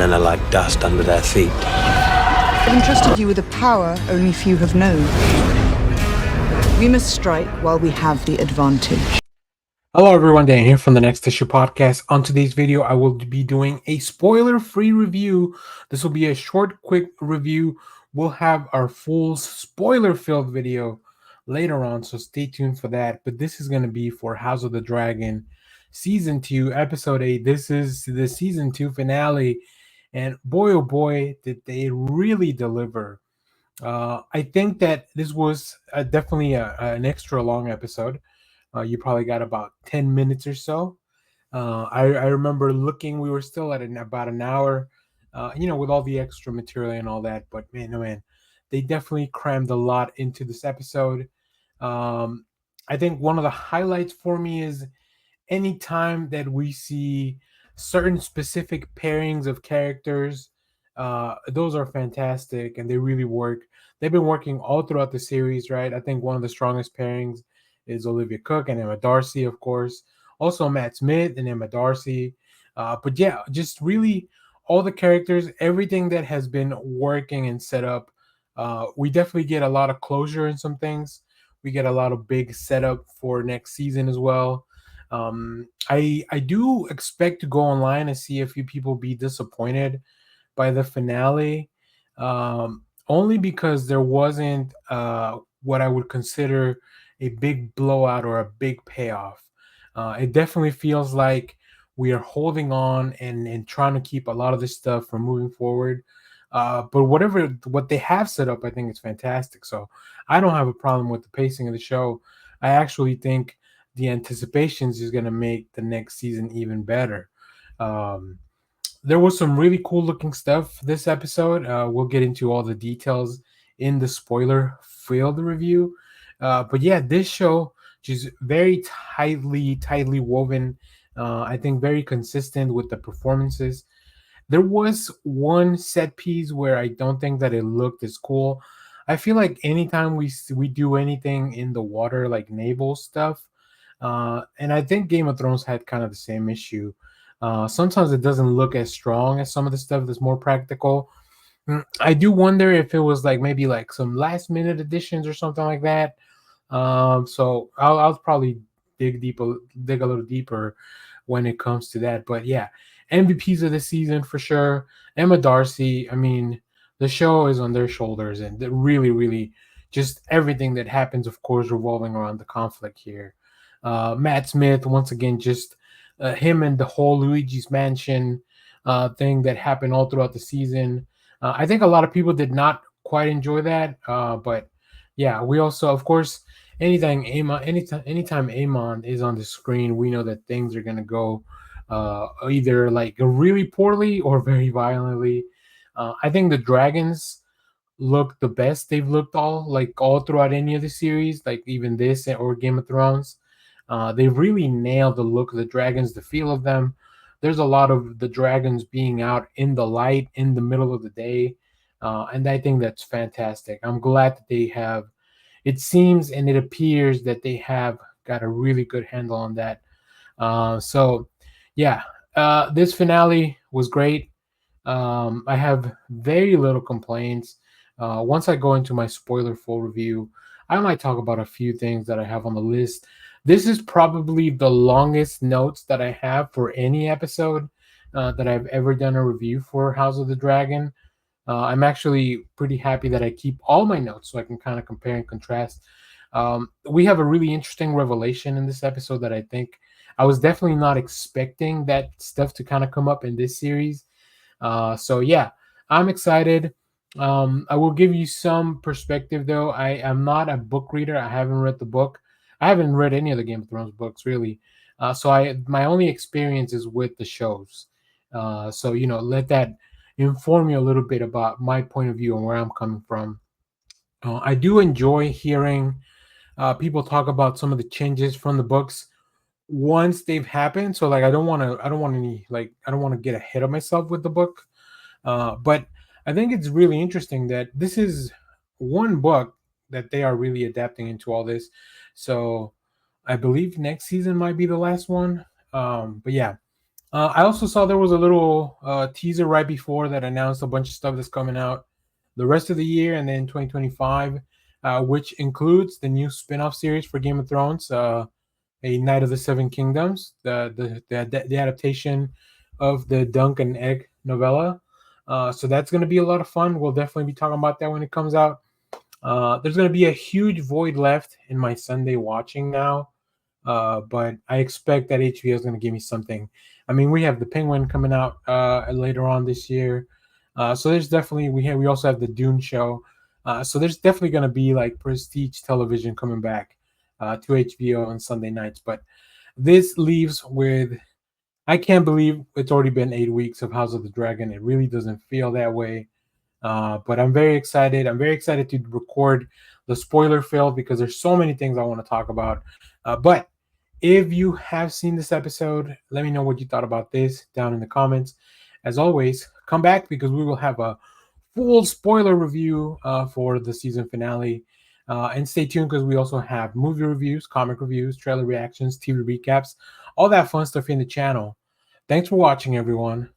and then are like dust under their feet. I've entrusted you with a power only few have known. We must strike while we have the advantage. Hello everyone, Dan here from the Next Issue Podcast. On today's video, I will be doing a spoiler-free review. This will be a short, quick review. We'll have our full spoiler-filled video later on, so stay tuned for that. But this is going to be for House of the Dragon Season 2, Episode 8. This is the Season 2 finale, and boy oh boy, did they really deliver. I think that this was definitely an extra long episode. You probably got about 10 minutes or so. I remember looking, we were still at about an hour, with all the extra material and all that. But man, oh man, they definitely crammed a lot into this episode. I think one of the highlights for me is anytime that we see certain specific pairings of characters, those are fantastic and they really work. They've been working all throughout the series, right? I think one of the strongest pairings is Olivia Cook and Emma Darcy, of course. Also Matt Smith and Emma Darcy. But yeah, just really all the characters, everything that has been working and set up. We definitely get a lot of closure in some things. We get a lot of big setup for next season as well. I do expect to go online and see a few people be disappointed by the finale, only because there wasn't what I would consider a big blowout or a big payoff. It definitely feels like we are holding on and trying to keep a lot of this stuff from moving forward. But what they have set up, I think it's fantastic. So I don't have a problem with the pacing of the show. I actually think the anticipations is going to make the next season even better. There was some really cool looking stuff this episode. We'll get into all the details in the spoiler filled review. But yeah, this show just very tightly woven. I think very consistent with the performances. There was one set piece where I don't think that it looked as cool. I feel like anytime we do anything in the water, like naval stuff, and I think Game of Thrones had kind of the same issue. Sometimes it doesn't look as strong as some of the stuff that's more practical. I do wonder if it was like maybe like some last minute additions or something like that. So I'll probably dig a little deeper when it comes to that. But yeah, MVPs of the season for sure. Emma Darcy. I mean, the show is on their shoulders, and really, just everything that happens, of course, revolving around the conflict here. Matt Smith, once again, just him and the whole Luigi's Mansion thing that happened all throughout the season. I think a lot of people did not quite enjoy that, but yeah, we also, of course, anytime Amon is on the screen, we know that things are gonna go either like really poorly or very violently. I think the dragons look the best they've looked all throughout any of the series, like even this or Game of Thrones. They really nailed the look of the dragons, the feel of them. There's a lot of the dragons being out in the light in the middle of the day, and I think that's fantastic. I'm glad that they have. It seems and it appears that they have got a really good handle on that. So, yeah, this finale was great. I have very little complaints. Once I go into my spoiler full review, I might talk about a few things that I have on the list. This is probably the longest notes that I have for any episode that I've ever done a review for House of the Dragon. I'm actually pretty happy that I keep all my notes so I can kind of compare and contrast. We have a really interesting revelation in this episode that I think I was definitely not expecting that stuff to kind of come up in this series. So yeah, I'm excited. I will give you some perspective though. I am not a book reader. I haven't read the book. I haven't read any of the Game of Thrones books really. So my only experience is with the shows. So let that inform you a little bit about my point of view and where I'm coming from. I do enjoy hearing people talk about some of the changes from the books once they've happened. So like I don't want to get ahead of myself with the book. But I think it's really interesting that this is one book that they are really adapting into all this. So I believe next season might be the last one. But yeah, I also saw there was a little teaser right before that announced a bunch of stuff that's coming out the rest of the year and then 2025, which includes the new spin-off series for Game of Thrones, A Night of the Seven Kingdoms, the adaptation of the Dunk and Egg novella. So that's going to be a lot of fun. We'll definitely be talking about that when it comes out. There's going to be a huge void left in my Sunday watching now, but I expect that HBO is going to give me something. I mean, we have the Penguin coming out later on this year, so there's definitely we also have the Dune show, so there's definitely going to be like prestige television coming back to HBO on Sunday nights. But this leaves with I can't believe it's already been 8 weeks of House of the Dragon. It really doesn't feel that way. But I'm very excited. I'm very excited to record the spoiler field because there's so many things I want to talk about. But if you have seen this episode, let me know what you thought about this down in the comments. As always, come back because we will have a full spoiler review for the season finale. And stay tuned because we also have movie reviews, comic reviews, trailer reactions, TV recaps, all that fun stuff in the channel. Thanks for watching, everyone.